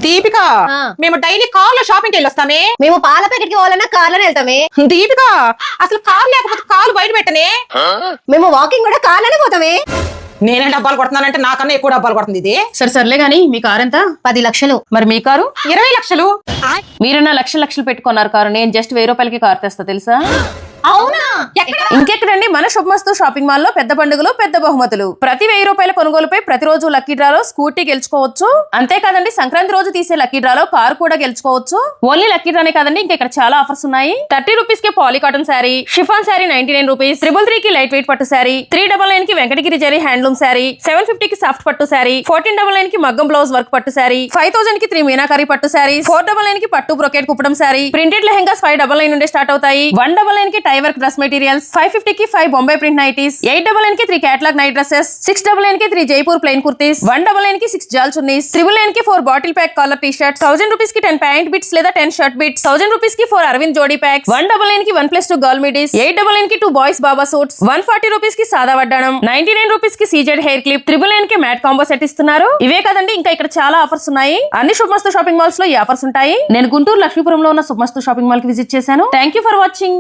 దీపిక మేము daily car లో shopping వెళ్ళొస్తామే. మేము పాల ప్యాకెట్ కి పోవాలన్నా కార్లోనే వెళ్తామే. దీపిక అసలు కార్ లేకపోతే కాలు బయట పెట్టనే. మేము వాకింగ్ కూడా కార్లోనే పోతామే. నేనే డబ్బాలు కొడుతున్నానంటే నాకన్నా ఎక్కువ డబ్బాలు కొడుతుంది ఇది. సర్లే గానీ మీ కారు ఎంత? 10 లక్షలు. మరి మీ కారు? 20 లక్షలు. మీరన్నా లక్షలు పెట్టుకున్నారు కారు. నేను జస్ట్ 1000 రూపాయలకి కారు తెస్తా తెలుసా? అవునా? ఇంకెక్కడండి, మన శుభమస్తు షాపింగ్ మాల్ లో పెద్ద పండుగలు పెద్ద బహుమతులు. ప్రతి 1000 రూపాయల కొనుగోలుపై ప్రతిరోజు లక్కీ డ్రాలో స్కూటీ గెలుచుకోవచ్చు. అంతేకాదండి, సంక్రాంతి రోజు తీసే లక్కీ డ్రాలో కారు కూడా గెలుచుకోవచ్చు. ఓన్లీ లక్కీ డ్రానే కాదండి, ఇంకా ఇక్కడ చాలా ఆఫర్స్ ఉన్నాయి. 30 రూపీస్ కి poly cotton sari, chiffon sari 99 rupees, 333 కి లైట్ వెయిట్ పట్టు శారీ, 399 కి వెంకటగిరి జరీ హ్యాండ్లూమ్ శారీ, 750 కి సాఫ్ట్ పట్టు శారీ, 1499 కి మగ్గం బ్లౌజ్ వర్క్ పట్టు శారీ, 5000 కి 3 మీనాకారి పట్టు శారీ, 499 కి పట్టు బ్రొకెట్ కుప్పడం శారీ, ప్రింటెడ్ లెహెంగాస్ 599 నుండి స్టార్ట్ అవుతాయి. 199 కి టై వర్క్ డ్రెస్ మెటీరియల్స్, 550 కి 5 బొంబై ప్రింట్ నైటీస్, 899 కి 3 కేటలాగ్ నైట్ డ్రెస్సెస్, 699 కి 3 జైపూర్ ప్లెయిన్ కుర్తీస్, 199 కి 6 జాల్ చున్నీస్, 999 కి 4 bottle pack collar T shirts, 1000 rupees కి 10 ప్యాంట్ బిట్స్ లేదా 10 షర్ట్ బిట్స్, 1000 రూపీస్ కి 4 అరవింద్ జోడీ ప్యాక్స్, 199 కి 1+2 గర్ల్ మిడీస్, 899 కి 2 బాయ్స్ బాబా సూట్స్, 140 రూపీస్ కి సాదా వడ్డాణం, 99 రూపీస్ కి సీజెడ్ హెయిర్ క్లిప్, 999 కి మ్యాట్ కాంబో సెట్ ఇస్తున్నారు. ఇవే కదండి, ఇంకా ఇక్కడ చాలా ఆఫర్స్ ఉన్నాయి. అన్ని శుభమస్తు షాపింగ్ మాల్స్ లో ఈ ఆఫర్స్ ఉంటాయి. నేను గుంటూరు లక్ష్మీపురంలో ఉన్న శుభమస్తు షాపింగ్ మాల్ కి విజిట్ చేశాను. Thank you for watching.